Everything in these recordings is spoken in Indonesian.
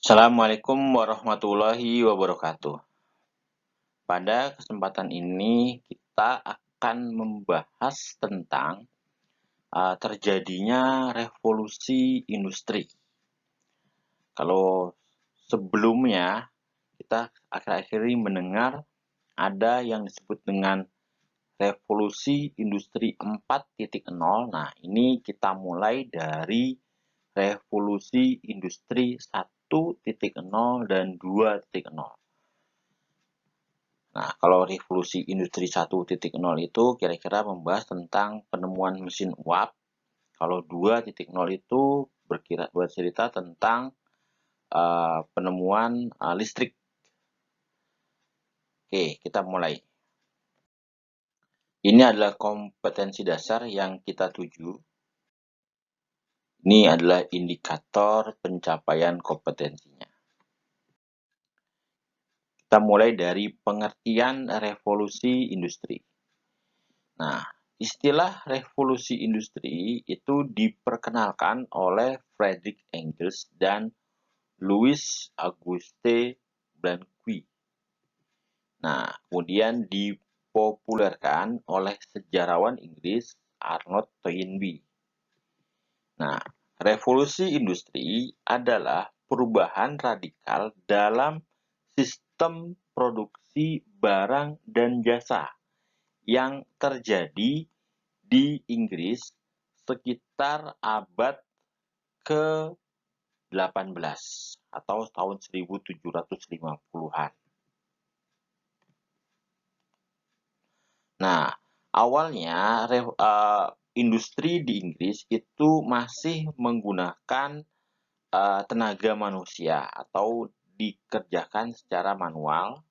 Assalamualaikum warahmatullahi wabarakatuh. Pada kesempatan ini kita akan membahas tentang terjadinya revolusi industri. Kalau sebelumnya kita akhir-akhir ini mendengar ada yang disebut dengan revolusi industri 4.0. Nah, ini kita mulai dari revolusi industri 1.0 dan 2.0. Nah, kalau revolusi industri 1.0 itu kira-kira membahas tentang penemuan mesin uap. Kalau 2.0 itu bercerita tentang penemuan listrik. Oke, kita mulai. Ini adalah kompetensi dasar yang kita tuju. Ini adalah indikator pencapaian kompetensinya. Kita mulai dari pengertian revolusi industri. Nah, istilah revolusi industri itu diperkenalkan oleh Friedrich Engels dan Louis Auguste Blanqui. Nah, kemudian dipopulerkan oleh sejarawan Inggris Arnold Toynbee. Nah, revolusi industri adalah perubahan radikal dalam sistem produksi barang dan jasa yang terjadi di Inggris sekitar abad ke-18 atau tahun 1750-an. Nah, awalnya industri di Inggris itu masih menggunakan tenaga manusia atau dikerjakan secara manual,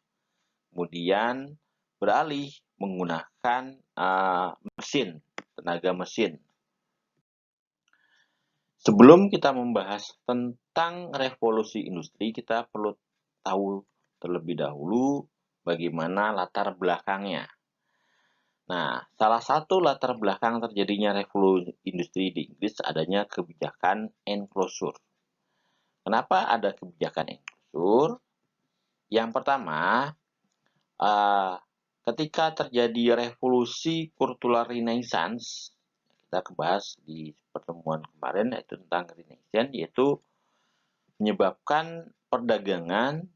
kemudian beralih menggunakan tenaga mesin. Sebelum kita membahas tentang revolusi industri, kita perlu tahu terlebih dahulu bagaimana latar belakangnya. Nah, salah satu latar belakang terjadinya revolusi industri di Inggris adanya kebijakan enclosure. Kenapa ada kebijakan enclosure? Yang pertama, ketika terjadi revolusi kultural renaissance, kita bahas di pertemuan kemarin yaitu tentang renaissance, yaitu menyebabkan perdagangan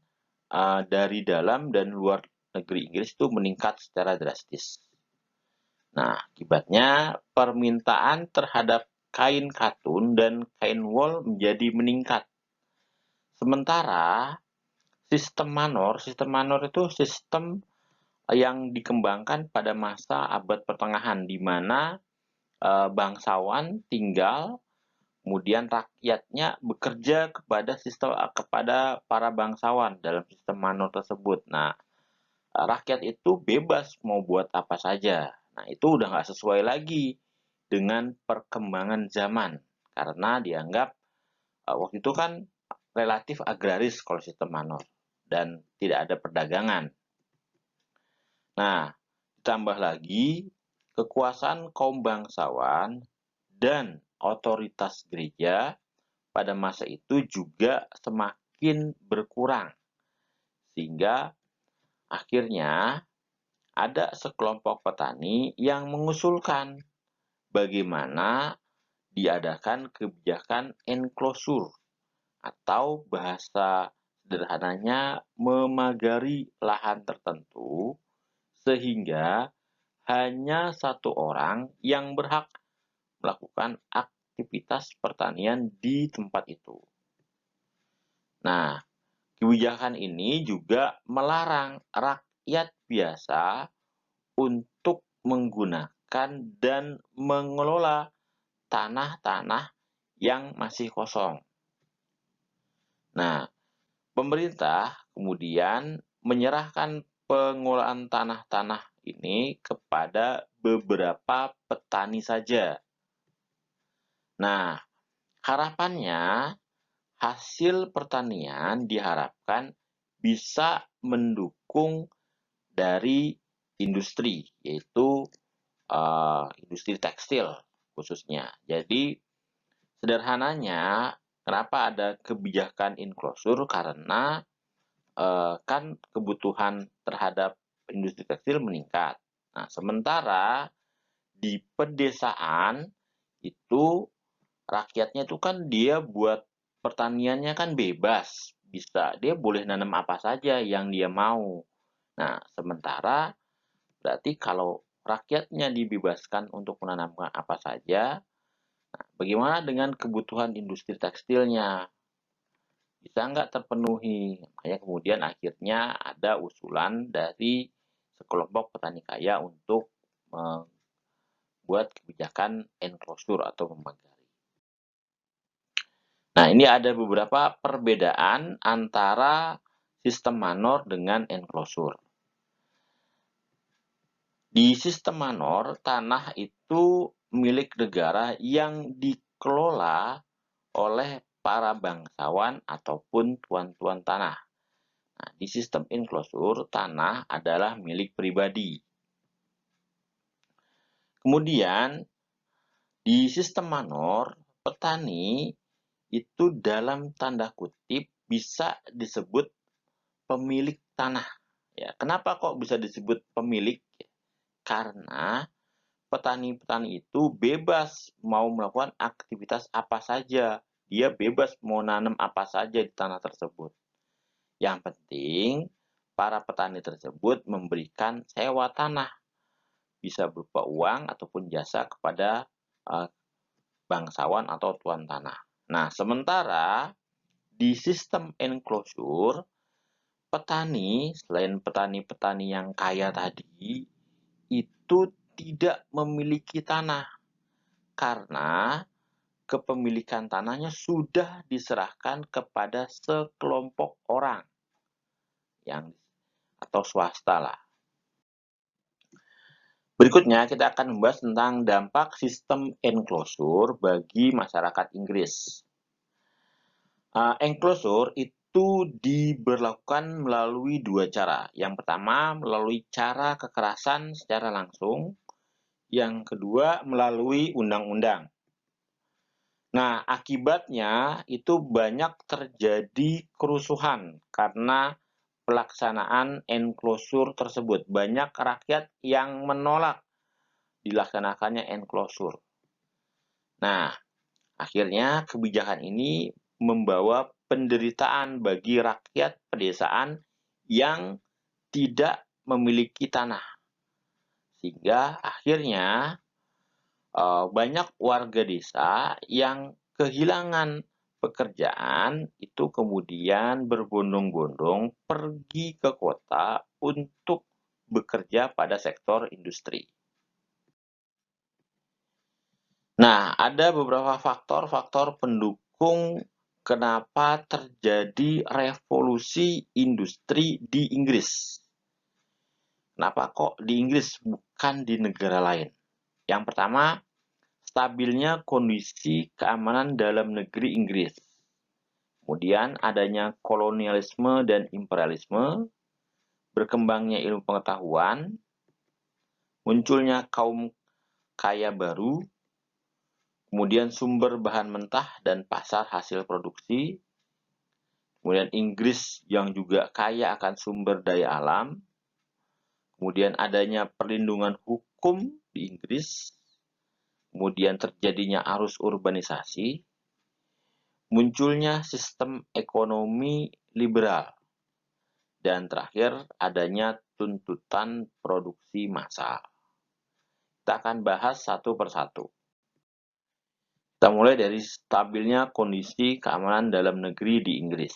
dari dalam dan luar negeri Inggris itu meningkat secara drastis. Nah, akibatnya permintaan terhadap kain katun dan kain wol menjadi meningkat. Sementara sistem manor itu sistem yang dikembangkan pada masa abad pertengahan, di mana bangsawan tinggal, kemudian rakyatnya bekerja kepada para bangsawan dalam sistem manor tersebut. Nah, rakyat itu bebas mau buat apa saja. Nah, itu udah nggak sesuai lagi dengan perkembangan zaman, karena dianggap waktu itu kan relatif agraris kalau sistem manor dan tidak ada perdagangan. Nah, ditambah lagi kekuasaan kaum bangsawan dan otoritas gereja pada masa itu juga semakin berkurang, sehingga akhirnya ada sekelompok petani yang mengusulkan bagaimana diadakan kebijakan enclosure atau bahasa sederhananya memagari lahan tertentu sehingga hanya satu orang yang berhak melakukan aktivitas pertanian di tempat itu. Nah, kebijakan ini juga melarang rakyat biasa untuk menggunakan dan mengelola tanah-tanah yang masih kosong. Nah, pemerintah kemudian menyerahkan pengelolaan tanah-tanah ini kepada beberapa petani saja. Nah, harapannya hasil pertanian diharapkan bisa mendukung dari industri, yaitu industri tekstil khususnya. Jadi, sederhananya Kenapa ada kebijakan enclosure? Karena kan kebutuhan terhadap industri tekstil meningkat. Nah, sementara di pedesaan itu rakyatnya itu kan dia buat pertaniannya kan bebas, bisa dia boleh nanam apa saja yang dia mau. Nah, sementara berarti kalau rakyatnya dibebaskan untuk menanamkan apa saja, nah, bagaimana dengan kebutuhan industri tekstilnya? Bisa nggak terpenuhi? Makanya kemudian akhirnya ada usulan dari sekelompok petani kaya untuk membuat kebijakan enclosure atau memagari. Nah, ini ada beberapa perbedaan antara sistem manor dengan enclosure. Di sistem manor, tanah itu milik negara yang dikelola oleh para bangsawan ataupun tuan-tuan tanah. Nah, di sistem enclosure, tanah adalah milik pribadi. Kemudian, di sistem manor, petani itu dalam tanda kutip bisa disebut pemilik tanah. Ya, kenapa kok bisa disebut pemilik? Karena petani-petani itu bebas mau melakukan aktivitas apa saja. Dia bebas mau nanam apa saja di tanah tersebut. Yang penting, para petani tersebut memberikan sewa tanah. Bisa berupa uang ataupun jasa kepada bangsawan atau tuan tanah. Nah, sementara di sistem enclosure, petani, selain petani-petani yang kaya tadi, itu tidak memiliki tanah. Karena kepemilikan tanahnya sudah diserahkan kepada sekelompok orang yang atau swasta lah. Berikutnya kita akan membahas tentang dampak sistem enclosure bagi masyarakat Inggris. Enclosure itu diberlakukan melalui dua cara. Yang pertama melalui cara kekerasan secara langsung, yang kedua melalui undang-undang. Nah, akibatnya itu banyak terjadi kerusuhan karena pelaksanaan enclosure tersebut. Banyak rakyat yang menolak dilaksanakannya enclosure. Nah, akhirnya kebijakan ini membawa penderitaan bagi rakyat pedesaan yang tidak memiliki tanah. Sehingga akhirnya banyak warga desa yang kehilangan pekerjaan itu kemudian berbondong-bondong pergi ke kota untuk bekerja pada sektor industri. Nah, ada beberapa faktor-faktor pendukung kenapa terjadi revolusi industri di Inggris. Kenapa kok di Inggris bukan di negara lain? Yang pertama, stabilnya kondisi keamanan dalam negeri Inggris. Kemudian adanya kolonialisme dan imperialisme, berkembangnya ilmu pengetahuan, munculnya kaum kaya baru, kemudian sumber bahan mentah dan pasar hasil produksi, kemudian Inggris yang juga kaya akan sumber daya alam, kemudian adanya perlindungan hukum di Inggris, kemudian terjadinya arus urbanisasi, munculnya sistem ekonomi liberal, dan terakhir adanya tuntutan produksi massal. Kita akan bahas satu persatu. Kita mulai dari stabilnya kondisi keamanan dalam negeri di Inggris.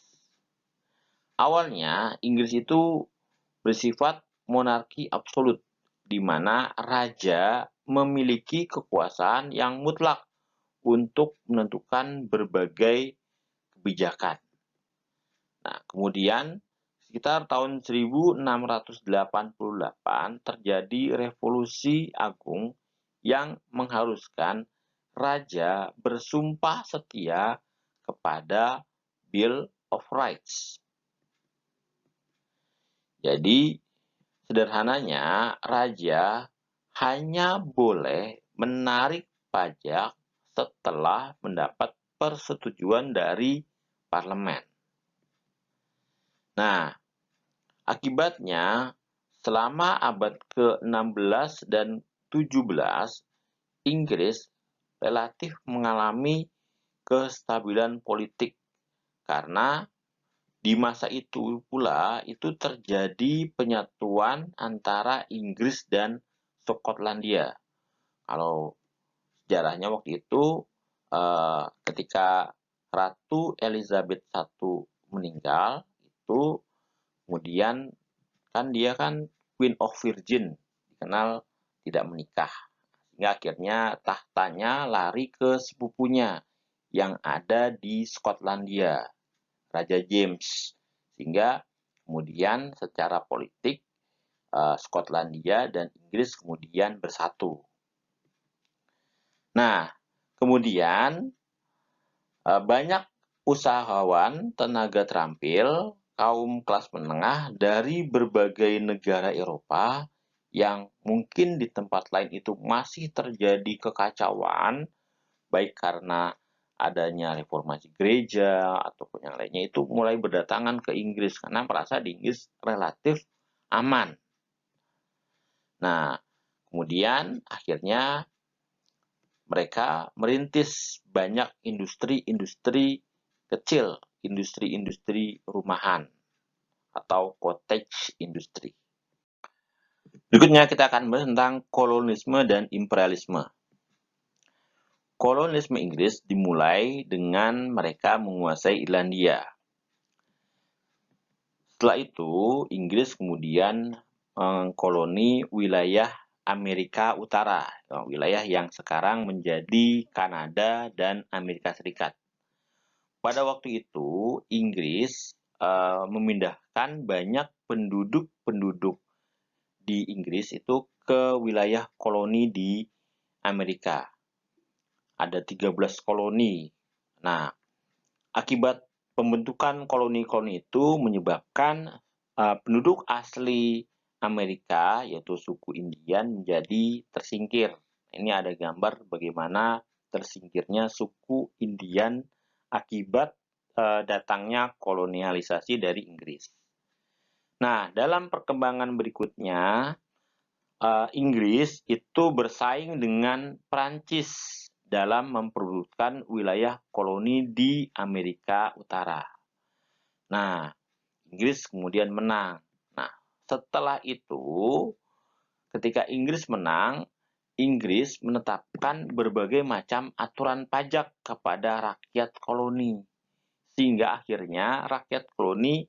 Awalnya, Inggris itu bersifat monarki absolut, di mana raja memiliki kekuasaan yang mutlak untuk menentukan berbagai kebijakan. Nah, kemudian sekitar tahun 1688 terjadi revolusi agung yang mengharuskan raja bersumpah setia kepada Bill of Rights. Jadi, sederhananya, raja hanya boleh menarik pajak setelah mendapat persetujuan dari parlemen. Nah, akibatnya selama abad ke-16 dan 17, Inggris relatif mengalami kestabilan politik karena di masa itu pula itu terjadi penyatuan antara Inggris dan Skotlandia. Kalau sejarahnya waktu itu ketika Ratu Elizabeth I meninggal, itu kemudian kan dia kan Queen of Virgin, dikenal tidak menikah. Sehingga akhirnya tahtanya lari ke sepupunya yang ada di Skotlandia, Raja James. Sehingga kemudian secara politik Skotlandia dan Inggris kemudian bersatu. Nah, kemudian banyak usahawan tenaga terampil kaum kelas menengah dari berbagai negara Eropa yang mungkin di tempat lain itu masih terjadi kekacauan, baik karena adanya reformasi gereja ataupun yang lainnya, itu mulai berdatangan ke Inggris karena merasa di Inggris relatif aman. Nah, kemudian akhirnya mereka merintis banyak industri-industri kecil, industri-industri rumahan atau cottage industry. Berikutnya kita akan bahas tentang kolonialisme dan imperialisme. Kolonialisme Inggris dimulai dengan mereka menguasai Irlandia. Setelah itu, Inggris kemudian mengkoloni wilayah Amerika Utara, wilayah yang sekarang menjadi Kanada dan Amerika Serikat. Pada waktu itu, Inggris memindahkan banyak penduduk-penduduk di Inggris itu ke wilayah koloni di Amerika. Ada 13 koloni. Nah, akibat pembentukan koloni-koloni itu menyebabkan penduduk asli Amerika, yaitu suku Indian, menjadi tersingkir. Ini ada gambar bagaimana tersingkirnya suku Indian akibat datangnya kolonialisasi dari Inggris. Nah, dalam perkembangan berikutnya, Inggris itu bersaing dengan Prancis dalam memperebutkan wilayah koloni di Amerika Utara. Nah, Inggris kemudian menang. Nah, setelah itu, ketika Inggris menang, Inggris menetapkan berbagai macam aturan pajak kepada rakyat koloni. Sehingga akhirnya rakyat koloni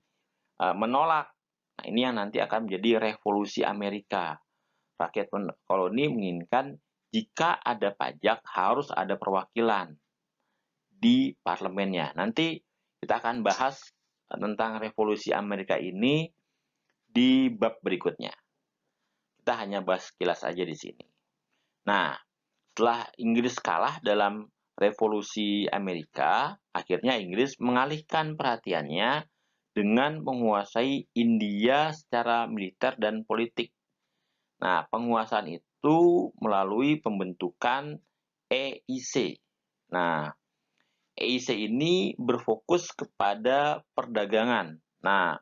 menolak. Nah, ini yang nanti akan menjadi revolusi Amerika. Rakyat koloni menginginkan jika ada pajak harus ada perwakilan di parlemennya. Nanti kita akan bahas tentang revolusi Amerika ini di bab berikutnya. Kita hanya bahas sekilas aja di sini. Nah, setelah Inggris kalah dalam revolusi Amerika, akhirnya Inggris mengalihkan perhatiannya dengan menguasai India secara militer dan politik. Nah, penguasaan itu melalui pembentukan EIC. Nah, EIC ini berfokus kepada perdagangan. Nah,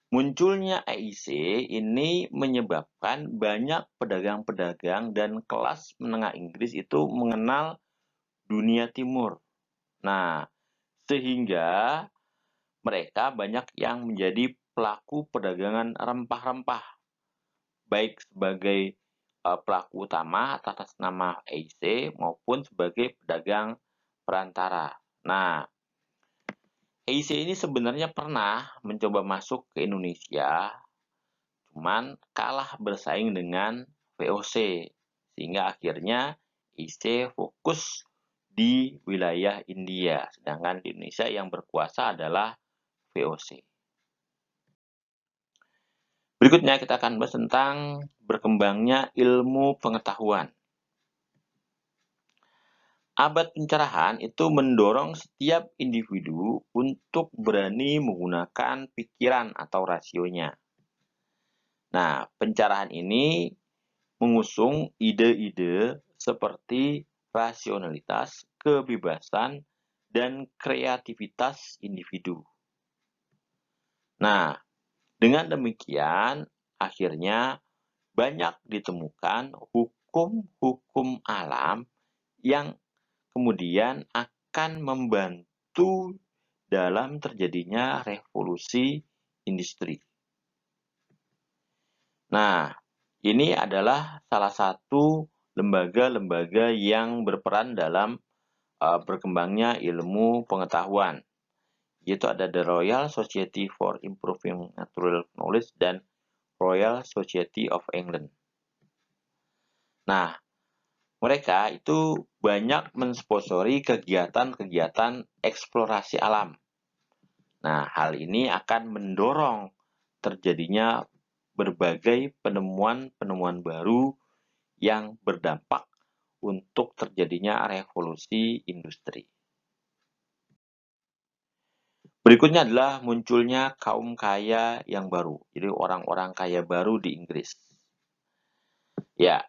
munculnya EIC ini menyebabkan banyak pedagang-pedagang dan kelas menengah Inggris itu mengenal dunia timur. Nah, sehingga mereka banyak yang menjadi pelaku perdagangan rempah-rempah, baik sebagai pelaku utama atas nama EIC maupun sebagai pedagang perantara. Nah, EIC ini sebenarnya pernah mencoba masuk ke Indonesia, cuman kalah bersaing dengan VOC, sehingga akhirnya EIC fokus di wilayah India, sedangkan di Indonesia yang berkuasa adalah VOC. Berikutnya kita akan bahas tentang berkembangnya ilmu pengetahuan. Abad pencerahan itu mendorong setiap individu untuk berani menggunakan pikiran atau rasionya. Nah, pencerahan ini mengusung ide-ide seperti rasionalitas, kebebasan, dan kreativitas individu. Nah, dengan demikian, akhirnya banyak ditemukan hukum-hukum alam yang kemudian akan membantu dalam terjadinya revolusi industri. Nah, ini adalah salah satu lembaga-lembaga yang berperan dalam berkembangnya ilmu pengetahuan, yaitu ada The Royal Society for Improving Natural Knowledge dan Royal Society of England. Nah, mereka itu banyak mensponsori kegiatan-kegiatan eksplorasi alam. Nah, hal ini akan mendorong terjadinya berbagai penemuan-penemuan baru yang berdampak untuk terjadinya revolusi industri. Berikutnya adalah munculnya kaum kaya yang baru, jadi orang-orang kaya baru di Inggris. Ya,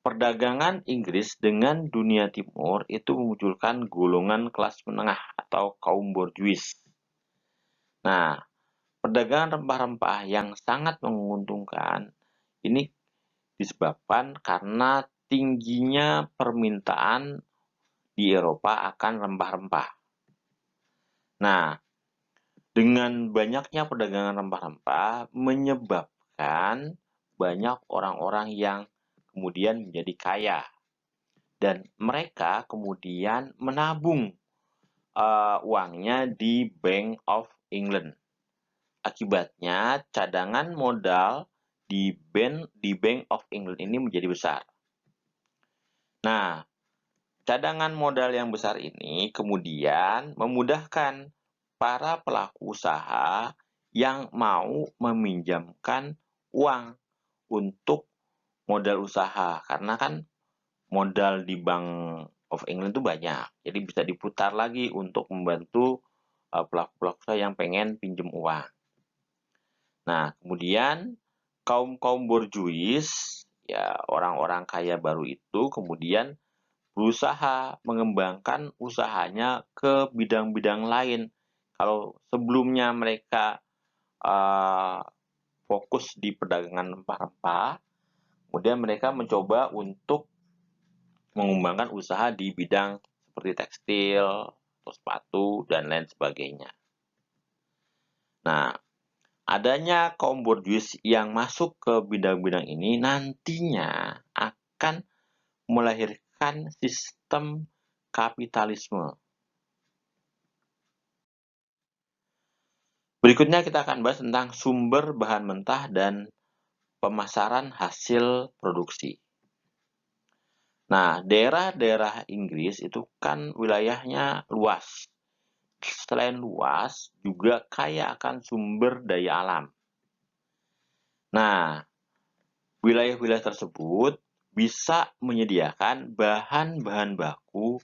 perdagangan Inggris dengan dunia timur itu memunculkan golongan kelas menengah atau kaum borjuis. Nah, perdagangan rempah-rempah yang sangat menguntungkan ini disebabkan karena tingginya permintaan di Eropa akan rempah-rempah. Nah, dengan banyaknya perdagangan rempah-rempah menyebabkan banyak orang-orang yang kemudian menjadi kaya. Dan mereka kemudian menabung uangnya di Bank of England. Akibatnya, cadangan modal di Bank of England ini menjadi besar. Nah, cadangan modal yang besar ini kemudian memudahkan para pelaku usaha yang mau meminjamkan uang untuk modal usaha. Karena kan modal di Bank of England itu banyak. Jadi bisa diputar lagi untuk membantu pelaku-pelaku usaha yang pengen pinjam uang. Nah, kemudian kaum-kaum borjuis, ya orang-orang kaya baru itu kemudian berusaha mengembangkan usahanya ke bidang-bidang lain. Kalau sebelumnya mereka fokus di perdagangan rempah-rempah, kemudian mereka mencoba untuk mengembangkan usaha di bidang seperti tekstil, atau sepatu, dan lain sebagainya. Nah, adanya kaum borjuis yang masuk ke bidang-bidang ini nantinya akan melahirkan sistem kapitalisme. Berikutnya kita akan bahas tentang sumber bahan mentah dan pemasaran hasil produksi. Nah, daerah-daerah Inggris itu kan wilayahnya luas. Selain luas, juga kaya akan sumber daya alam. Nah, wilayah-wilayah tersebut bisa menyediakan bahan-bahan baku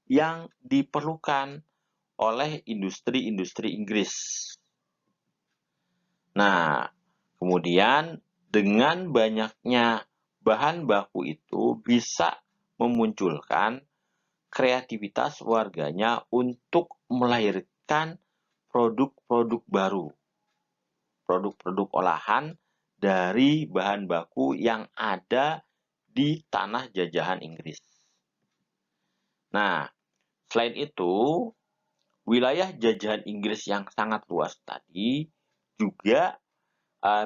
yang diperlukan oleh industri-industri Inggris. Nah, kemudian dengan banyaknya bahan baku itu bisa memunculkan kreativitas warganya untuk melahirkan produk-produk baru, produk-produk olahan dari bahan baku yang ada di tanah jajahan Inggris. Nah, selain itu, wilayah jajahan Inggris yang sangat luas tadi juga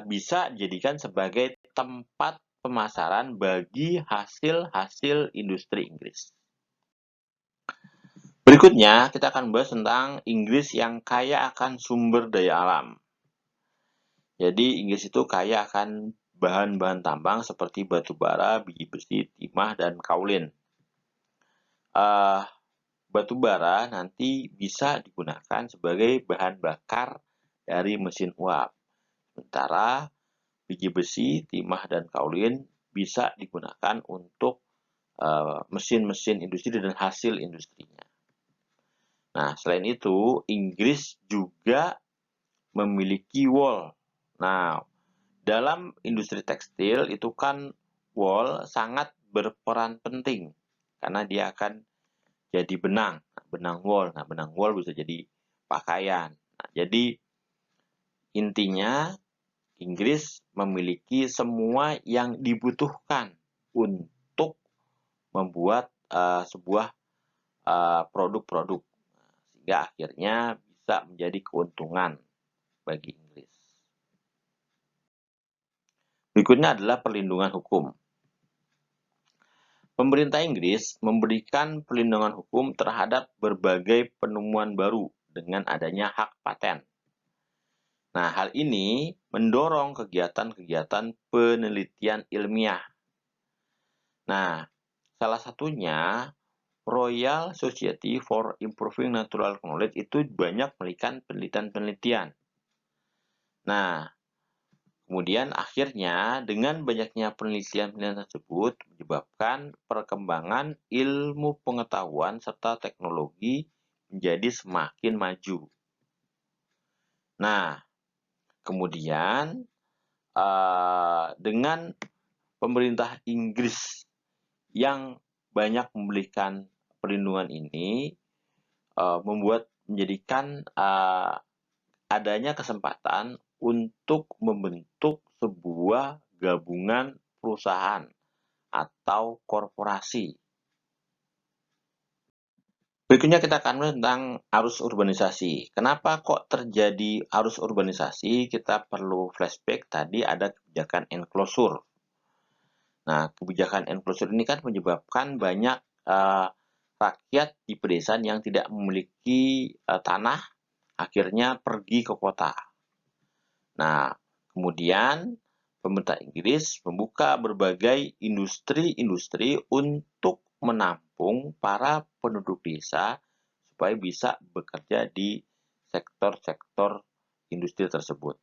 bisa dijadikan sebagai tempat pemasaran bagi hasil-hasil industri Inggris. Berikutnya, kita akan bahas tentang Inggris yang kaya akan sumber daya alam. Jadi, Inggris itu kaya akan bahan-bahan tambang seperti batu bara, biji besi, timah, dan kaulin. Batu bara nanti bisa digunakan sebagai bahan bakar dari mesin uap. Sementara biji besi, timah, dan kaulin bisa digunakan untuk mesin-mesin industri dan hasil industrinya. Nah, selain itu, Inggris juga memiliki wool. Nah, dalam industri tekstil itu kan wool sangat berperan penting karena dia akan jadi benang, benang wol. Nah, benang wol bisa jadi pakaian. Nah, jadi intinya Inggris memiliki semua yang dibutuhkan untuk membuat sebuah produk-produk, sehingga akhirnya bisa menjadi keuntungan bagi Inggris. Berikutnya adalah perlindungan hukum. Pemerintah Inggris memberikan perlindungan hukum terhadap berbagai penemuan baru dengan adanya hak paten. Nah, hal ini mendorong kegiatan-kegiatan penelitian ilmiah. Nah, salah satunya Royal Society for Improving Natural Knowledge itu banyak melakukan penelitian-penelitian. Nah, kemudian akhirnya dengan banyaknya penelitian-penelitian tersebut menyebabkan perkembangan ilmu pengetahuan serta teknologi menjadi semakin maju. Nah, kemudian dengan pemerintah Inggris yang banyak memberikan perlindungan ini menjadikan adanya kesempatan untuk membentuk sebuah gabungan perusahaan atau korporasi. Berikutnya kita akan melihat tentang arus urbanisasi. Kenapa kok terjadi arus urbanisasi? Kita perlu flashback, tadi ada kebijakan enclosure. Nah, kebijakan enclosure ini kan menyebabkan banyak rakyat di pedesaan yang tidak memiliki tanah, akhirnya pergi ke kota. Nah, kemudian pemerintah Inggris membuka berbagai industri-industri untuk menampung para penduduk desa supaya bisa bekerja di sektor-sektor industri tersebut.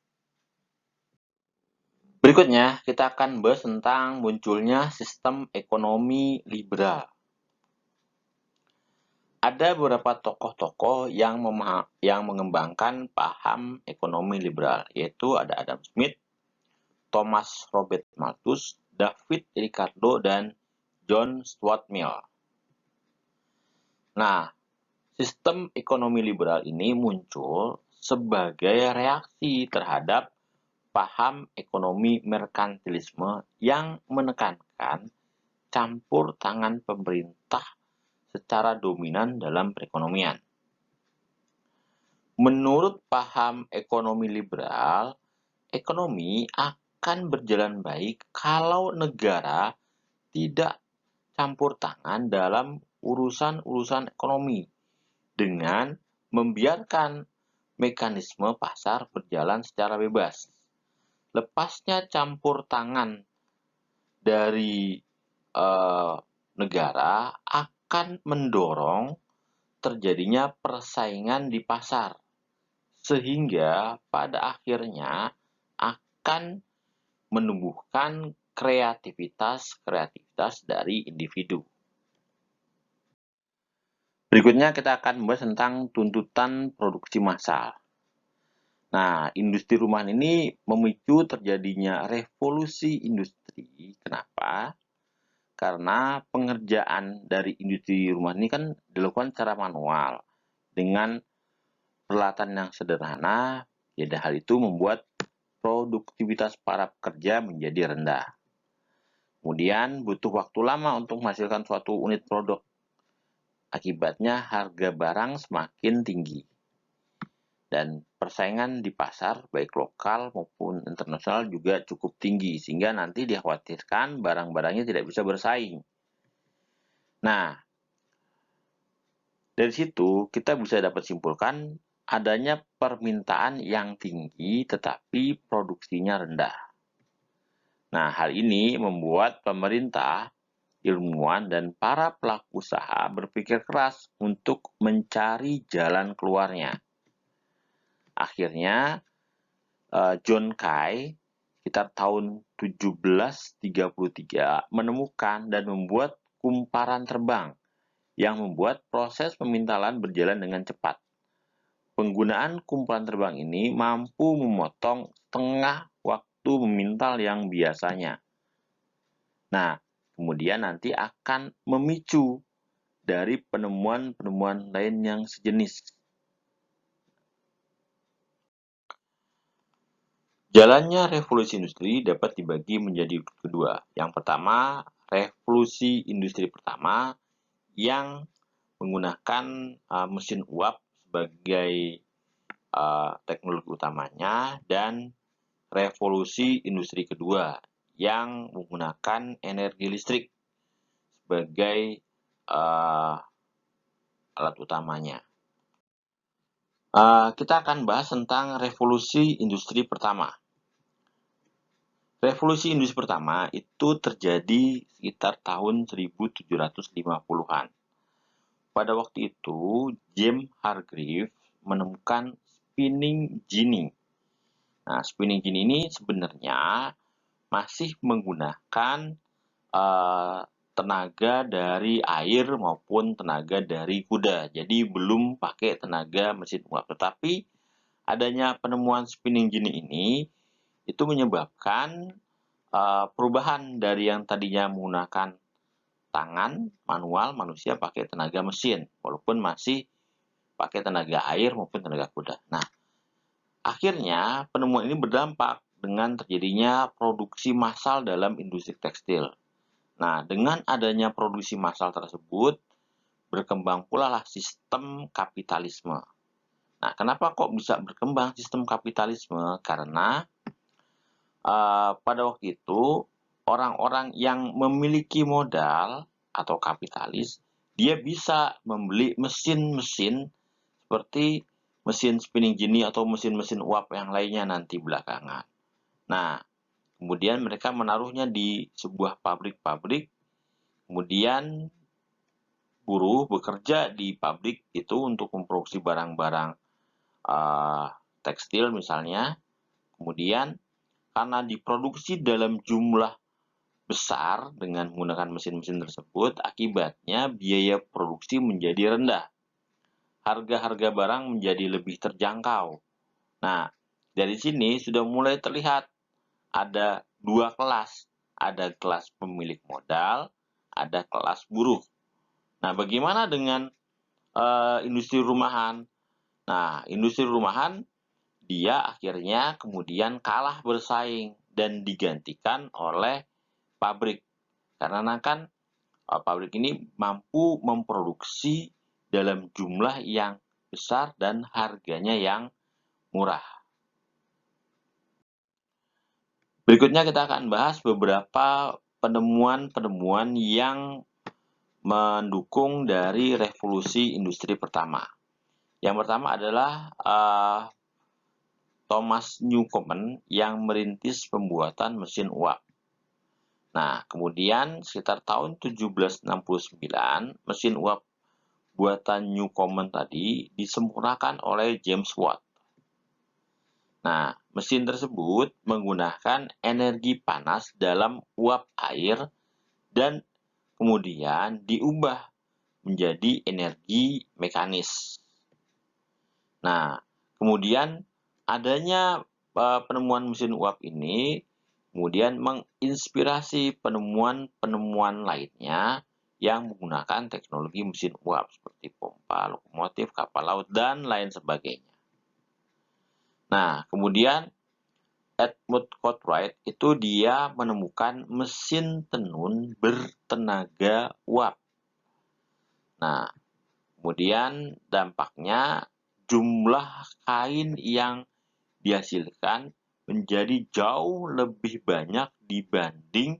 Berikutnya, kita akan bahas tentang munculnya sistem ekonomi liberal. Ada beberapa tokoh-tokoh yang mengembangkan paham ekonomi liberal, yaitu ada Adam Smith, Thomas Robert Malthus, David Ricardo, dan John Stuart Mill. Nah, sistem ekonomi liberal ini muncul sebagai reaksi terhadap paham ekonomi merkantilisme yang menekankan campur tangan pemerintah secara dominan dalam perekonomian. Menurut paham ekonomi liberal, ekonomi akan berjalan baik kalau negara tidak campur tangan dalam urusan-urusan ekonomi dengan membiarkan mekanisme pasar berjalan secara bebas. Lepasnya campur tangan dari negara akan mendorong terjadinya persaingan di pasar, sehingga pada akhirnya akan menumbuhkan kreativitas dari individu. Berikutnya kita akan membahas tentang tuntutan produksi massal. Nah, industri rumahan ini memicu terjadinya revolusi industri. Kenapa? Karena pengerjaan dari industri rumahan ini kan dilakukan secara manual dengan peralatan yang sederhana. Jadi hal itu membuat produktivitas para pekerja menjadi rendah. Kemudian butuh waktu lama untuk menghasilkan suatu unit produk. Akibatnya harga barang semakin tinggi. Dan persaingan di pasar, baik lokal maupun internasional juga cukup tinggi, sehingga nanti dikhawatirkan barang-barangnya tidak bisa bersaing. Nah, dari situ kita bisa dapat simpulkan adanya permintaan yang tinggi tetapi produksinya rendah. Nah, hal ini membuat pemerintah, ilmuwan, dan para pelaku usaha berpikir keras untuk mencari jalan keluarnya. Akhirnya, John Kay sekitar tahun 1733 menemukan dan membuat kumparan terbang yang membuat proses pemintalan berjalan dengan cepat. Penggunaan kumparan terbang ini mampu memotong setengah waktu memintal yang biasanya. Nah, kemudian nanti akan memicu dari penemuan-penemuan lain yang sejenis. Jalannya revolusi industri dapat dibagi menjadi kedua. Yang pertama, revolusi industri pertama yang menggunakan mesin uap sebagai teknologi utamanya, dan revolusi industri kedua yang menggunakan energi listrik sebagai alat utamanya. Kita akan bahas tentang revolusi industri pertama. Revolusi industri pertama itu terjadi sekitar tahun 1750-an. Pada waktu itu, James Hargreaves menemukan spinning jenny. Nah, spinning jenny ini sebenarnya masih menggunakan tenaga dari air maupun tenaga dari kuda. Jadi belum pakai tenaga mesin uap. Tetapi adanya penemuan spinning jenny ini itu menyebabkan perubahan dari yang tadinya menggunakan tangan manual, manusia pakai tenaga mesin, walaupun masih pakai tenaga air maupun tenaga kuda. Nah, akhirnya penemuan ini berdampak dengan terjadinya produksi massal dalam industri tekstil. Nah, dengan adanya produksi massal tersebut, berkembang pula lah sistem kapitalisme. Nah, kenapa kok bisa berkembang sistem kapitalisme? Karena pada waktu itu, orang-orang yang memiliki modal atau kapitalis, dia bisa membeli mesin-mesin seperti mesin spinning jenny atau mesin-mesin uap yang lainnya nanti belakangan. Nah, kemudian mereka menaruhnya di sebuah pabrik-pabrik. Kemudian buruh bekerja di pabrik itu untuk memproduksi barang-barang tekstil misalnya. Kemudian karena diproduksi dalam jumlah besar dengan menggunakan mesin-mesin tersebut, akibatnya biaya produksi menjadi rendah. Harga-harga barang menjadi lebih terjangkau. Nah, dari sini sudah mulai terlihat ada dua kelas. Ada kelas pemilik modal, ada kelas buruh. Nah, bagaimana dengan industri rumahan? Nah, industri rumahan dia akhirnya kemudian kalah bersaing dan digantikan oleh pabrik. Karena kan pabrik ini mampu memproduksi dalam jumlah yang besar dan harganya yang murah. Berikutnya kita akan bahas beberapa penemuan-penemuan yang mendukung dari revolusi industri pertama. Yang pertama adalah Thomas Newcomen yang merintis pembuatan mesin uap. Nah, kemudian sekitar tahun 1769, mesin uap buatan Newcomen tadi disempurnakan oleh James Watt. Nah, mesin tersebut menggunakan energi panas dalam uap air dan kemudian diubah menjadi energi mekanis. Nah, kemudian adanya penemuan mesin uap ini kemudian menginspirasi penemuan-penemuan lainnya yang menggunakan teknologi mesin uap seperti pompa, lokomotif, kapal laut, dan lain sebagainya. Nah, kemudian Edmund Cartwright itu dia menemukan mesin tenun bertenaga uap. Nah, kemudian dampaknya jumlah kain yang dihasilkan menjadi jauh lebih banyak dibanding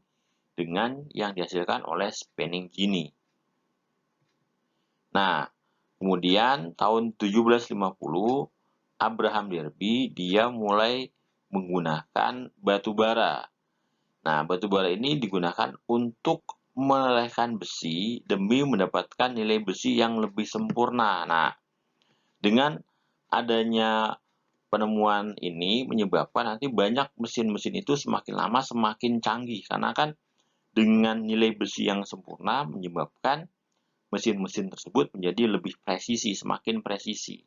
dengan yang dihasilkan oleh spinning jenny. Nah, kemudian tahun 1750 Abraham Darby dia mulai menggunakan batu bara. Nah, batu bara ini digunakan untuk melelehkan besi demi mendapatkan nilai besi yang lebih sempurna. Nah, dengan adanya penemuan ini menyebabkan nanti banyak mesin-mesin itu semakin lama semakin canggih. Karena kan dengan nilai besi yang sempurna menyebabkan mesin-mesin tersebut menjadi lebih presisi, semakin presisi.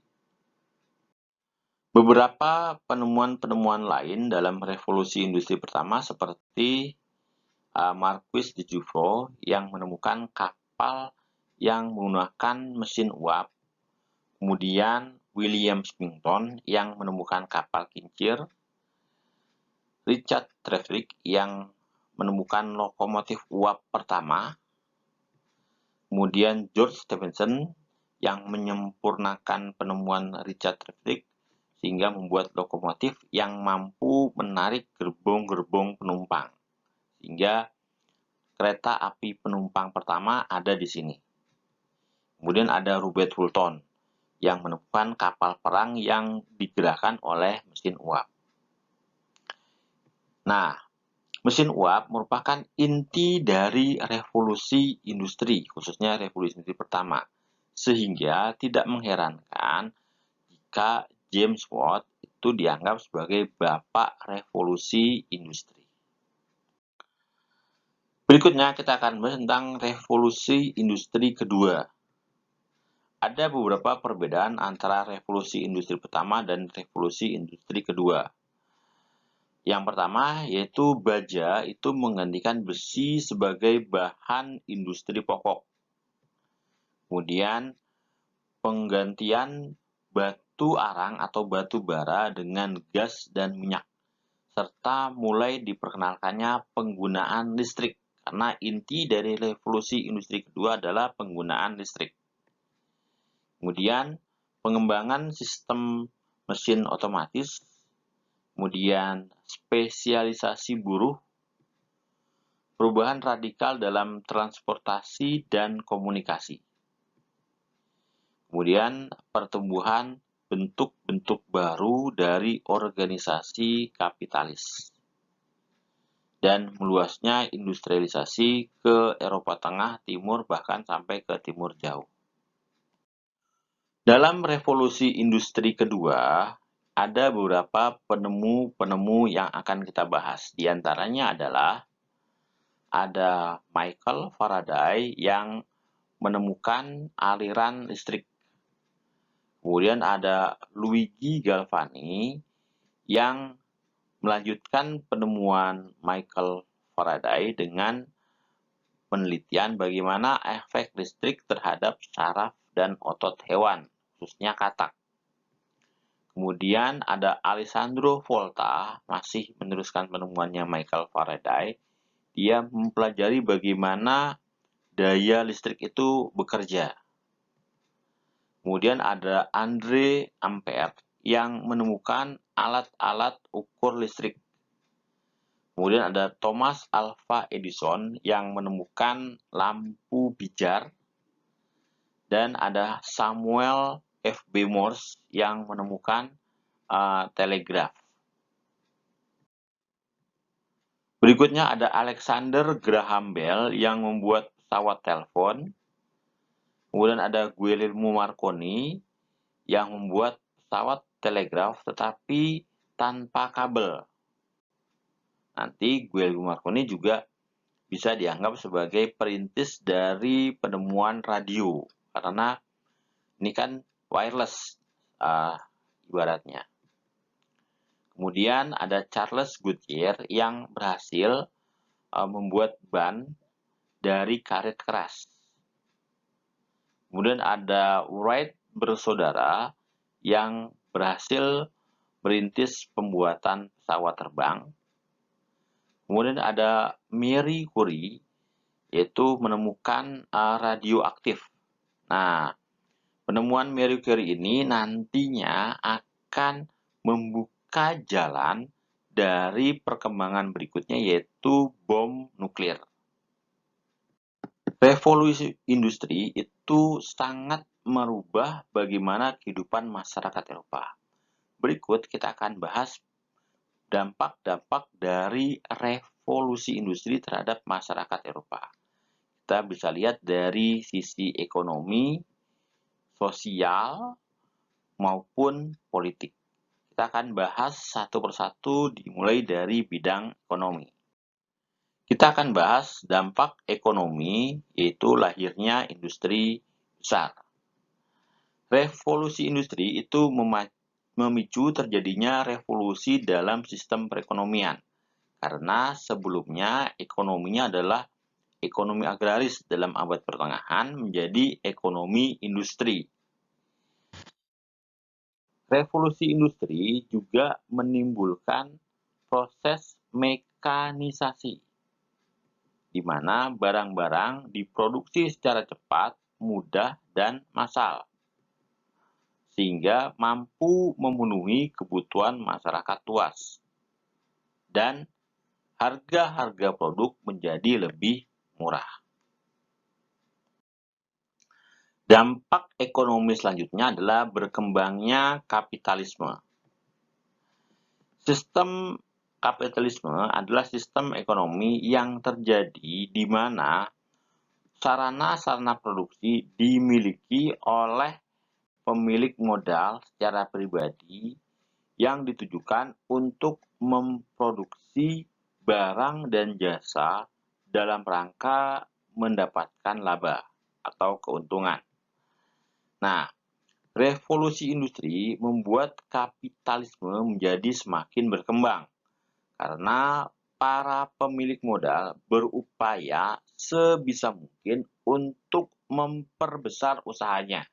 Beberapa penemuan-penemuan lain dalam revolusi industri pertama seperti Marquis de Jouffroy yang menemukan kapal yang menggunakan mesin uap, kemudian William Spinton yang menemukan kapal kincir, Richard Trevithick yang menemukan lokomotif uap pertama, kemudian George Stephenson yang menyempurnakan penemuan Richard Trevithick sehingga membuat lokomotif yang mampu menarik gerbong-gerbong penumpang. Sehingga kereta api penumpang pertama ada di sini. Kemudian ada Robert Fulton yang menemukan kapal perang yang digerakkan oleh mesin uap. Nah, mesin uap merupakan inti dari revolusi industri, khususnya revolusi industri pertama. Sehingga tidak mengherankan jika James Watt itu dianggap sebagai bapak revolusi industri. Berikutnya kita akan bahas tentang revolusi industri kedua. Ada beberapa perbedaan antara revolusi industri pertama dan revolusi industri kedua. Yang pertama yaitu baja itu menggantikan besi sebagai bahan industri pokok. Kemudian penggantian batu arang atau batu bara dengan gas dan minyak, serta mulai diperkenalkannya penggunaan listrik, karena inti dari revolusi industri kedua adalah penggunaan listrik. Kemudian pengembangan sistem mesin otomatis, kemudian spesialisasi buruh, perubahan radikal dalam transportasi dan komunikasi. Kemudian pertumbuhan bentuk-bentuk baru dari organisasi kapitalis. Dan meluasnya industrialisasi ke Eropa Tengah, Timur, bahkan sampai ke Timur Jauh. Dalam revolusi industri kedua, ada beberapa penemu-penemu yang akan kita bahas. Di antaranya adalah ada Michael Faraday yang menemukan aliran listrik. Kemudian ada Luigi Galvani yang melanjutkan penemuan Michael Faraday dengan penelitian bagaimana efek listrik terhadap saraf dan otot hewan, khususnya katak. Kemudian ada Alessandro Volta, masih meneruskan penemuannya Michael Faraday. Dia mempelajari bagaimana daya listrik itu bekerja. Kemudian ada Andre Ampere yang menemukan alat-alat ukur listrik. Kemudian ada Thomas Alva Edison yang menemukan lampu pijar. Dan ada Samuel F.B. Morse yang menemukan telegraf. Berikutnya ada Alexander Graham Bell yang membuat pesawat telepon. Kemudian ada Guglielmo Marconi yang membuat pesawat telegraf tetapi tanpa kabel. Nanti Guglielmo Marconi juga bisa dianggap sebagai perintis dari penemuan radio, karena ini kan wireless ibaratnya. Kemudian ada Charles Goodyear yang berhasil membuat ban dari karet keras. Kemudian ada Wright bersaudara yang berhasil merintis pembuatan pesawat terbang. Kemudian ada Marie Curie, yaitu menemukan radioaktif. Nah, penemuan Marie Curie ini nantinya akan membuka jalan dari perkembangan berikutnya, yaitu bom nuklir. Revolusi industri itu sangat merubah bagaimana kehidupan masyarakat Eropa. Berikut kita akan bahas dampak-dampak dari revolusi industri terhadap masyarakat Eropa. Kita bisa lihat dari sisi ekonomi, sosial, maupun politik. Kita akan bahas satu persatu dimulai dari bidang ekonomi. Kita akan bahas dampak ekonomi, yaitu lahirnya industri besar. Revolusi industri itu memicu terjadinya revolusi dalam sistem perekonomian, karena sebelumnya ekonominya adalah ekonomi agraris dalam abad pertengahan menjadi ekonomi industri. Revolusi industri juga menimbulkan proses mekanisasi, di mana barang-barang diproduksi secara cepat, mudah, dan massal, sehingga mampu memenuhi kebutuhan masyarakat luas, dan harga-harga produk menjadi lebih murah. Dampak ekonomi selanjutnya adalah berkembangnya kapitalisme. Sistem kapitalisme adalah sistem ekonomi yang terjadi di mana sarana-sarana produksi dimiliki oleh pemilik modal secara pribadi yang ditujukan untuk memproduksi barang dan jasa dalam rangka mendapatkan laba atau keuntungan. Nah, revolusi industri membuat kapitalisme menjadi semakin berkembang karena para pemilik modal berupaya sebisa mungkin untuk memperbesar usahanya.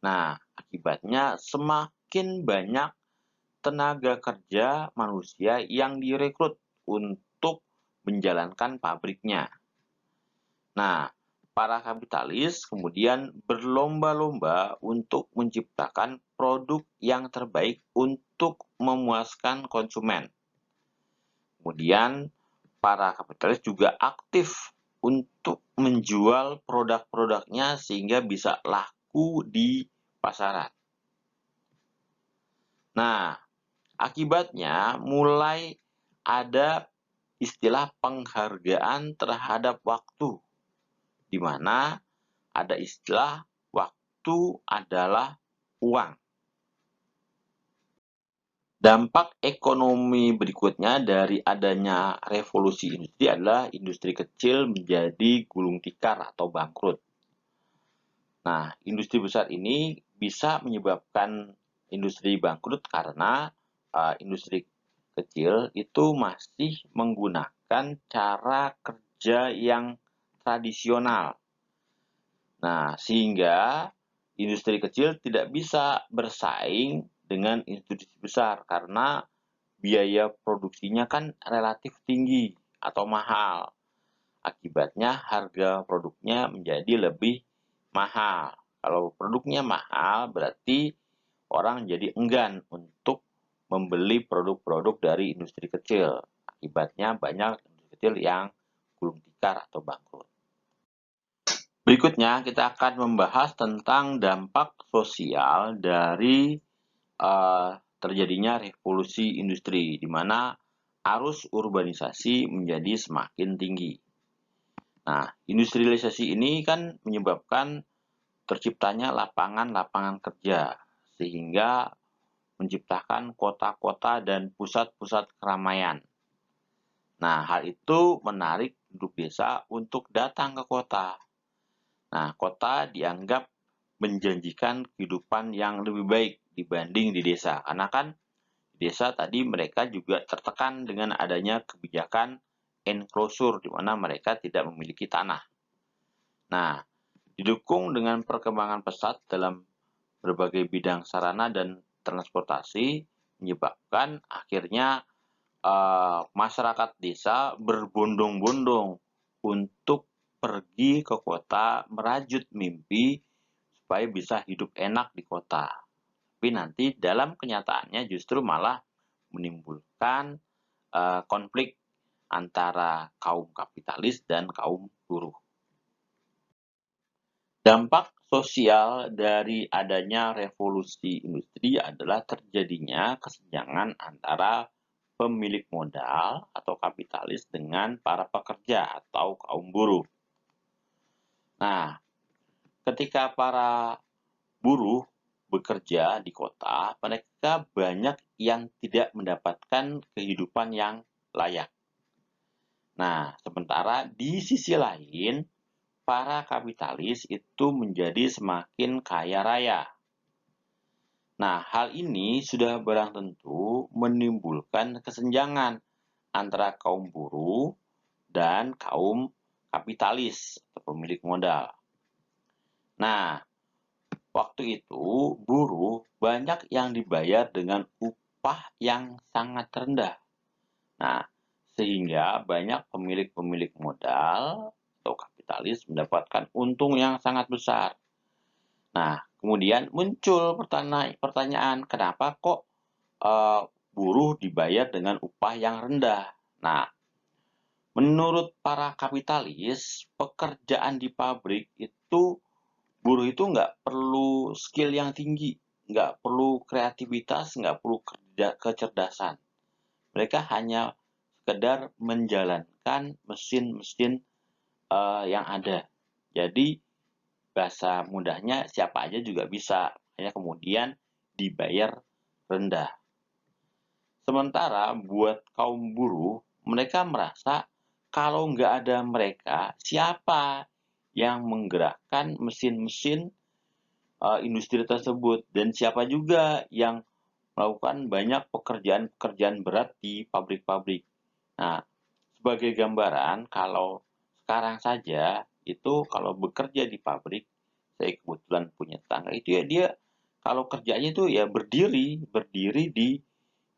Nah, akibatnya semakin banyak tenaga kerja manusia yang direkrut untuk menjalankan pabriknya. Nah, para kapitalis kemudian berlomba-lomba untuk menciptakan produk yang terbaik untuk memuaskan konsumen. Kemudian, para kapitalis juga aktif untuk menjual produk-produknya sehingga bisa laku di pasaran. Nah, akibatnya mulai ada istilah penghargaan terhadap waktu, di mana ada istilah waktu adalah uang. Dampak ekonomi berikutnya dari adanya revolusi industri adalah industri kecil menjadi gulung tikar atau bangkrut. Nah, industri besar ini bisa menyebabkan industri bangkrut karena industri kecil itu masih menggunakan cara kerja yang tradisional. Nah, sehingga industri kecil tidak bisa bersaing dengan industri besar karena biaya produksinya kan relatif tinggi atau mahal. Akibatnya harga produknya menjadi lebih mahal. Kalau produknya mahal berarti orang jadi enggan untuk membeli produk-produk dari industri kecil. Akibatnya banyak industri kecil yang gulung tikar atau bangkrut. Berikutnya kita akan membahas tentang dampak sosial dari terjadinya revolusi industri, di mana arus urbanisasi menjadi semakin tinggi. Nah, industrialisasi ini kan menyebabkan terciptanya lapangan-lapangan kerja, sehingga menciptakan kota-kota dan pusat-pusat keramaian. Nah, hal itu menarik penduduk desa untuk datang ke kota. Nah, kota dianggap menjanjikan kehidupan yang lebih baik dibanding di desa. Karena kan di desa tadi mereka juga tertekan dengan adanya kebijakan enclosure, di mana mereka tidak memiliki tanah. Nah, didukung dengan perkembangan pesat dalam berbagai bidang sarana dan transportasi, menyebabkan akhirnya masyarakat desa berbondong-bondong untuk pergi ke kota merajut mimpi supaya bisa hidup enak di kota. Tapi nanti dalam kenyataannya justru malah menimbulkan konflik antara kaum kapitalis dan kaum buruh. Dampak sosial dari adanya revolusi industri adalah terjadinya kesenjangan antara pemilik modal atau kapitalis dengan para pekerja atau kaum buruh. Nah, ketika para buruh bekerja di kota, mereka banyak yang tidak mendapatkan kehidupan yang layak. Nah, sementara di sisi lain, para kapitalis itu menjadi semakin kaya raya. Nah, hal ini sudah barang tentu menimbulkan kesenjangan antara kaum buruh dan kaum kapitalis atau pemilik modal. Nah, waktu itu buruh banyak yang dibayar dengan upah yang sangat rendah. Nah, sehingga banyak pemilik-pemilik modal atau kapitalis mendapatkan untung yang sangat besar. Nah, kemudian muncul pertanyaan, kenapa kok buruh dibayar dengan upah yang rendah? Nah, menurut para kapitalis, pekerjaan di pabrik itu buruh itu nggak perlu skill yang tinggi, nggak perlu kreativitas, nggak perlu kecerdasan. Mereka hanya sekedar menjalankan mesin-mesin yang ada. Jadi bahasa mudahnya siapa aja juga bisa, hanya kemudian dibayar rendah. Sementara buat kaum buruh, mereka merasa kalau nggak ada mereka, siapa yang menggerakkan mesin-mesin industri tersebut, dan siapa juga yang melakukan banyak pekerjaan-pekerjaan berat di pabrik-pabrik. Nah, sebagai gambaran, kalau sekarang saja itu kalau bekerja di pabrik, saya kebetulan punya tetangga itu ya dia kalau kerjanya itu ya berdiri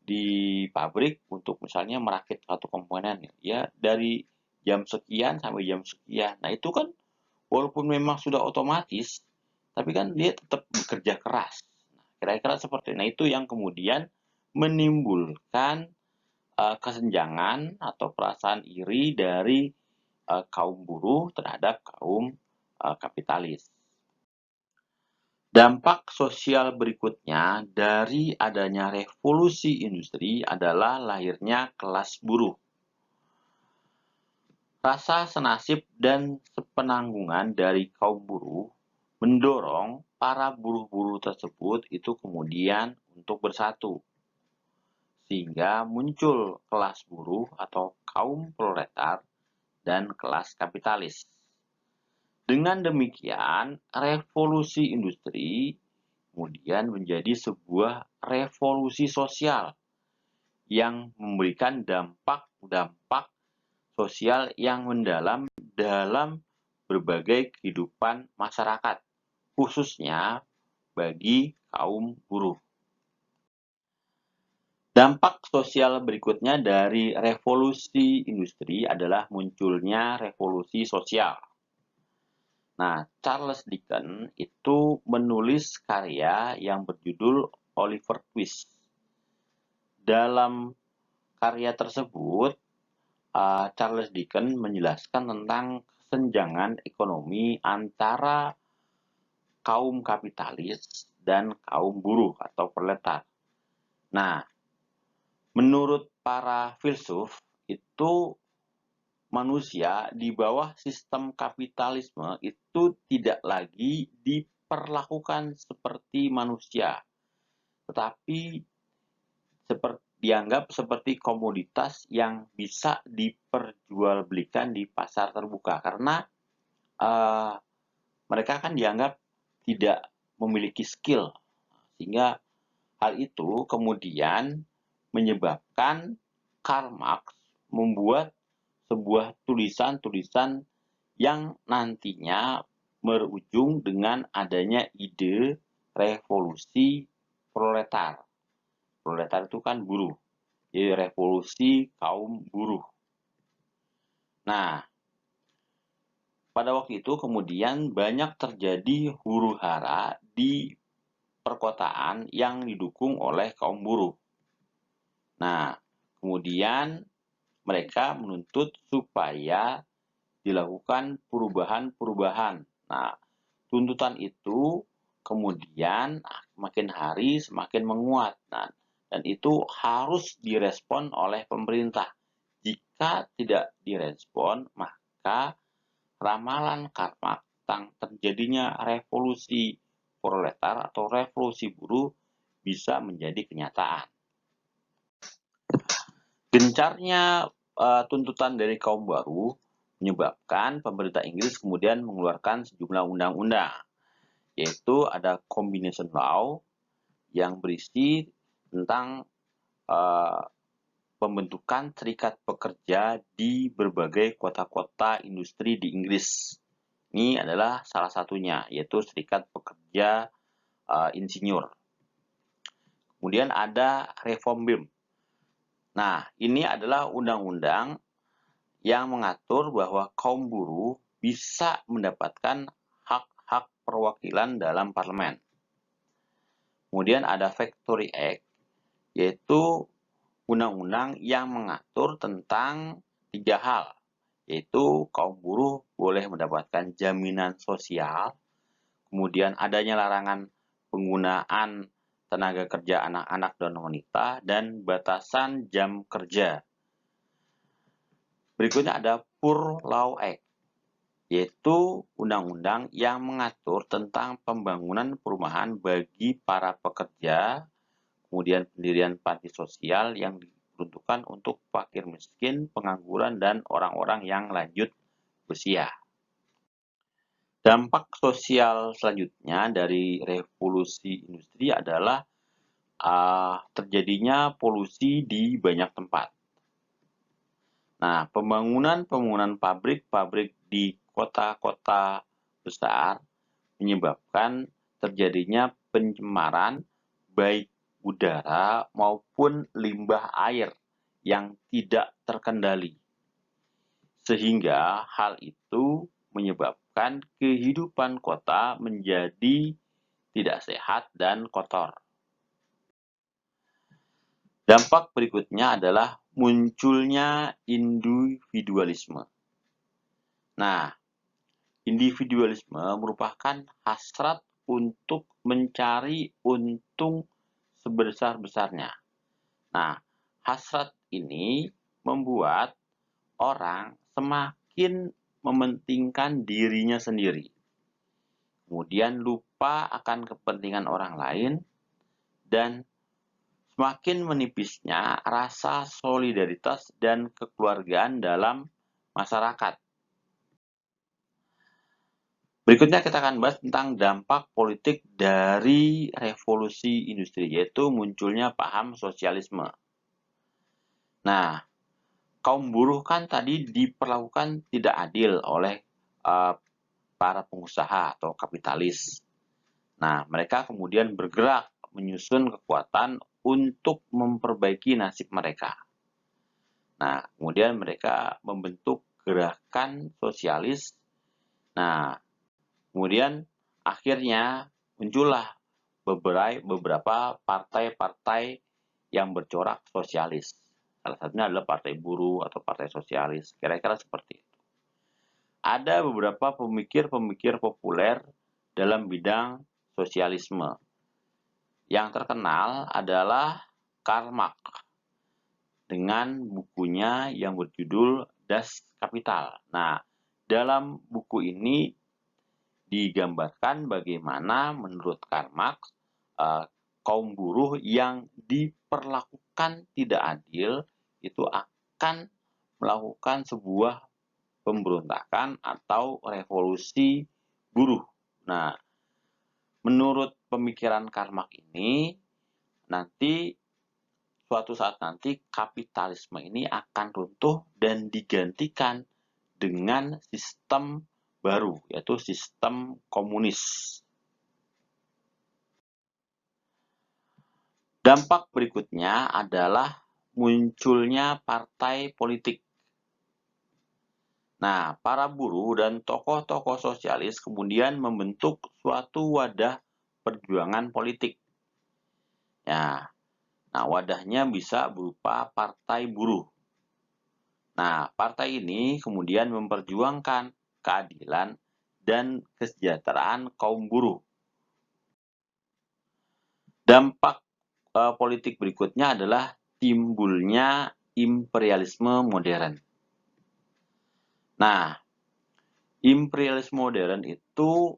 di pabrik untuk misalnya merakit satu komponen ya dari jam sekian sampai jam sekian. Nah, itu kan walaupun memang sudah otomatis, tapi kan dia tetap bekerja keras. Nah, kira-kira seperti itu yang kemudian menimbulkan kesenjangan atau perasaan iri dari kaum buruh terhadap kaum kapitalis. Dampak sosial berikutnya dari adanya revolusi industri adalah lahirnya kelas buruh. Rasa senasib dan sepenanggungan dari kaum buruh mendorong para buruh-buruh tersebut itu kemudian untuk bersatu. Sehingga muncul kelas buruh atau kaum proletar dan kelas kapitalis. Dengan demikian, revolusi industri kemudian menjadi sebuah revolusi sosial yang memberikan dampak-dampak sosial yang mendalam dalam berbagai kehidupan masyarakat, khususnya bagi kaum buruh. Dampak sosial berikutnya dari revolusi industri adalah munculnya revolusi sosial. Nah, Charles Dickens itu menulis karya yang berjudul Oliver Twist. Dalam karya tersebut, Charles Dickens menjelaskan tentang kesenjangan ekonomi antara kaum kapitalis dan kaum buruh atau proletar. Nah, menurut para filsuf, itu manusia di bawah sistem kapitalisme itu tidak lagi diperlakukan seperti manusia, tetapi dianggap seperti komoditas yang bisa diperjualbelikan di pasar terbuka karena mereka kan dianggap tidak memiliki skill, sehingga hal itu kemudian menyebabkan Karl Marx membuat sebuah tulisan-tulisan yang nantinya berujung dengan adanya ide revolusi proletar. Proletar itu kan buruh, jadi revolusi kaum buruh. Nah, pada waktu itu kemudian banyak terjadi huru-hara di perkotaan yang didukung oleh kaum buruh. Nah, kemudian mereka menuntut supaya dilakukan perubahan-perubahan. Nah, tuntutan itu kemudian makin hari semakin menguat. Nah, dan itu harus direspon oleh pemerintah. Jika tidak direspon, maka ramalan Karl Marx tentang terjadinya revolusi proletar atau revolusi buruh bisa menjadi kenyataan. Gencarnya tuntutan dari kaum buruh menyebabkan pemerintah Inggris kemudian mengeluarkan sejumlah undang-undang, yaitu ada Combination Law yang berisi tentang pembentukan serikat pekerja di berbagai kota-kota industri di Inggris. Ini adalah salah satunya, yaitu serikat pekerja insinyur. Kemudian ada Reform BEM. Nah, ini adalah undang-undang yang mengatur bahwa kaum buruh bisa mendapatkan hak-hak perwakilan dalam parlemen. Kemudian ada Factory Act, yaitu undang-undang yang mengatur tentang 3 hal, yaitu kaum buruh boleh mendapatkan jaminan sosial, kemudian adanya larangan penggunaan tenaga kerja anak-anak dan wanita, dan batasan jam kerja. Berikutnya ada Poor Law Act, yaitu undang-undang yang mengatur tentang pembangunan perumahan bagi para pekerja, kemudian pendirian panti sosial yang diperuntukkan untuk fakir miskin, pengangguran, dan orang-orang yang lanjut usia. Dampak sosial selanjutnya dari revolusi industri adalah terjadinya polusi di banyak tempat. Nah, pembangunan pabrik-pabrik di kota-kota besar menyebabkan terjadinya pencemaran baik udara maupun limbah air yang tidak terkendali. Sehingga hal itu menyebabkan kehidupan kota menjadi tidak sehat dan kotor. Dampak berikutnya adalah munculnya individualisme. Nah, individualisme merupakan hasrat untuk mencari untung sebesar-besarnya. Nah, hasrat ini membuat orang semakin mementingkan dirinya sendiri, kemudian lupa akan kepentingan orang lain, dan semakin menipisnya rasa solidaritas dan kekeluargaan dalam masyarakat. Berikutnya kita akan bahas tentang dampak politik dari revolusi industri, yaitu munculnya paham sosialisme. Nah, kaum buruh kan tadi diperlakukan tidak adil oleh para pengusaha atau kapitalis. Nah, mereka kemudian bergerak menyusun kekuatan untuk memperbaiki nasib mereka. Nah, kemudian mereka membentuk gerakan sosialis. Nah, kemudian akhirnya muncullah beberapa partai-partai yang bercorak sosialis. Salah satunya adalah Partai Buruh atau Partai Sosialis, kira-kira seperti itu. Ada beberapa pemikir-pemikir populer dalam bidang sosialisme. Yang terkenal adalah Karl Marx dengan bukunya yang berjudul Das Kapital. Nah, dalam buku ini digambarkan bagaimana menurut Karl Marx kaum buruh yang diperlakukan tidak adil itu akan melakukan sebuah pemberontakan atau revolusi buruh. Nah, menurut pemikiran Karl Marx ini, suatu saat nanti kapitalisme ini akan runtuh dan digantikan dengan sistem baru, yaitu sistem komunis. Dampak berikutnya adalah munculnya partai politik. Nah, para buruh dan tokoh-tokoh sosialis kemudian membentuk suatu wadah perjuangan politik. Ya, nah wadahnya bisa berupa partai buruh. Nah, partai ini kemudian memperjuangkan keadilan dan kesejahteraan kaum buruh. Dampak politik berikutnya adalah timbulnya imperialisme modern. Nah, imperialisme modern itu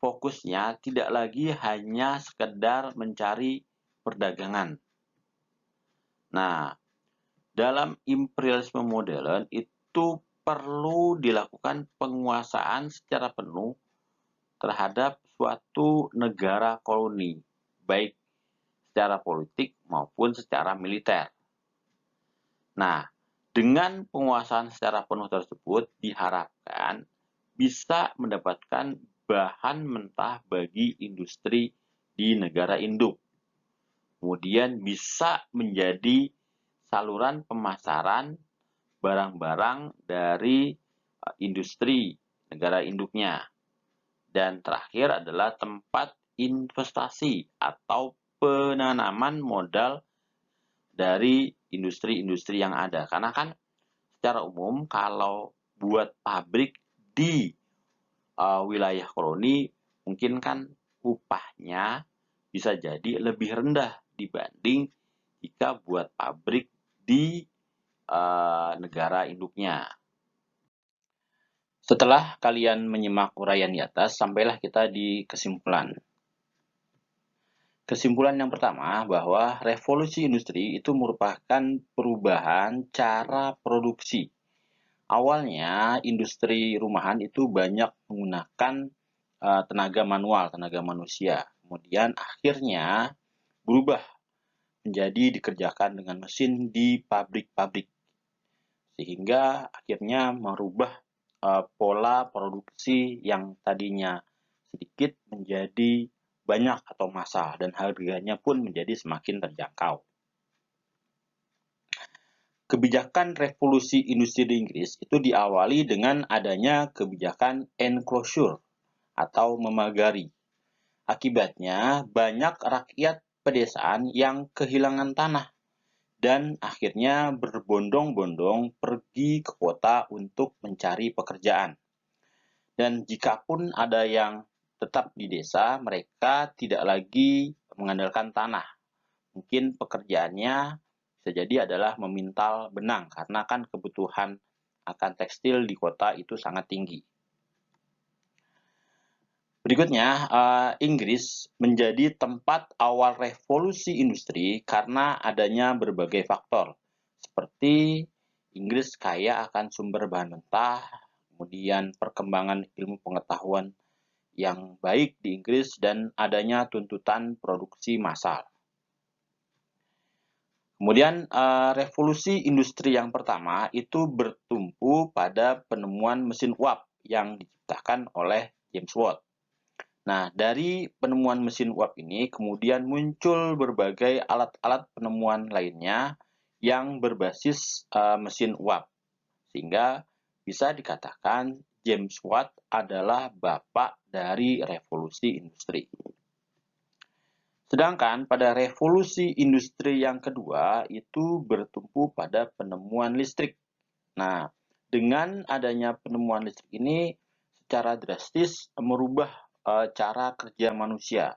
fokusnya tidak lagi hanya sekedar mencari perdagangan. Nah, dalam imperialisme modern itu perlu dilakukan penguasaan secara penuh terhadap suatu negara koloni, baik secara politik maupun secara militer. Nah, dengan penguasaan secara penuh tersebut diharapkan bisa mendapatkan bahan mentah bagi industri di negara induk. Kemudian bisa menjadi saluran pemasaran barang-barang dari industri negara induknya. Dan terakhir adalah tempat investasi atau penanaman modal dari industri-industri yang ada. Karena kan secara umum kalau buat pabrik di wilayah koloni mungkin kan upahnya bisa jadi lebih rendah dibanding jika buat pabrik di negara induknya. Setelah kalian menyimak uraian di atas, sampailah kita di kesimpulan. Kesimpulan yang pertama bahwa revolusi industri itu merupakan perubahan cara produksi. Awalnya industri rumahan itu banyak menggunakan tenaga manual, tenaga manusia. Kemudian akhirnya berubah menjadi dikerjakan dengan mesin di pabrik-pabrik. Sehingga akhirnya merubah pola produksi yang tadinya sedikit menjadi banyak atau massal dan harganya pun menjadi semakin terjangkau. Kebijakan revolusi industri di Inggris itu diawali dengan adanya kebijakan enclosure atau memagari. Akibatnya banyak rakyat pedesaan yang kehilangan tanah dan akhirnya berbondong-bondong pergi ke kota untuk mencari pekerjaan. Dan jikapun ada yang tetap di desa, mereka tidak lagi mengandalkan tanah. Mungkin pekerjaannya bisa jadi adalah memintal benang, karena kan kebutuhan akan tekstil di kota itu sangat tinggi. Berikutnya, Inggris menjadi tempat awal revolusi industri karena adanya berbagai faktor, seperti Inggris kaya akan sumber bahan mentah, kemudian perkembangan ilmu pengetahuan yang baik di Inggris, dan adanya tuntutan produksi massal. Kemudian revolusi industri yang pertama itu bertumpu pada penemuan mesin uap yang diciptakan oleh James Watt. Nah, dari penemuan mesin uap ini kemudian muncul berbagai alat-alat penemuan lainnya yang berbasis mesin uap. Sehingga bisa dikatakan James Watt adalah bapak dari revolusi industri. Sedangkan pada revolusi industri yang kedua itu bertumpu pada penemuan listrik. Nah, dengan adanya penemuan listrik ini secara drastis merubah cara kerja manusia.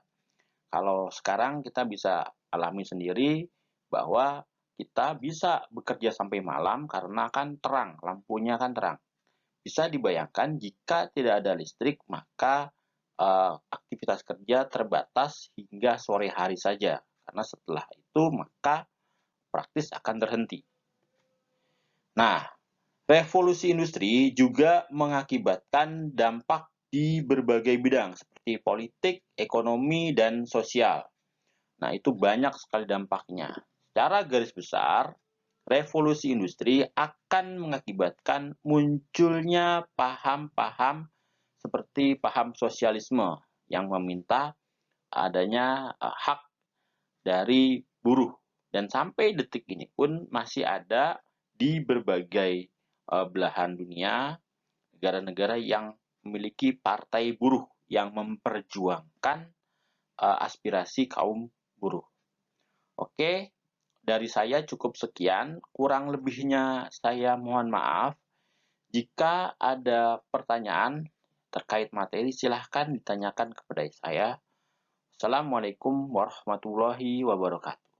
Kalau sekarang kita bisa alami sendiri bahwa kita bisa bekerja sampai malam karena kan terang, lampunya kan terang. Bisa dibayangkan jika tidak ada listrik, maka aktivitas kerja terbatas hingga sore hari saja. Karena setelah itu maka praktis akan terhenti. Nah, revolusi industri juga mengakibatkan dampak di berbagai bidang seperti politik, ekonomi, dan sosial. Nah, itu banyak sekali dampaknya. Secara garis besar, revolusi industri akan mengakibatkan munculnya paham-paham seperti paham sosialisme yang meminta adanya hak dari buruh. Dan sampai detik ini pun masih ada di berbagai belahan dunia negara-negara yang memiliki partai buruh yang memperjuangkan aspirasi kaum buruh. Oke, dari saya cukup sekian, kurang lebihnya saya mohon maaf. Jika ada pertanyaan terkait materi, silahkan ditanyakan kepada saya. Assalamualaikum warahmatullahi wabarakatuh.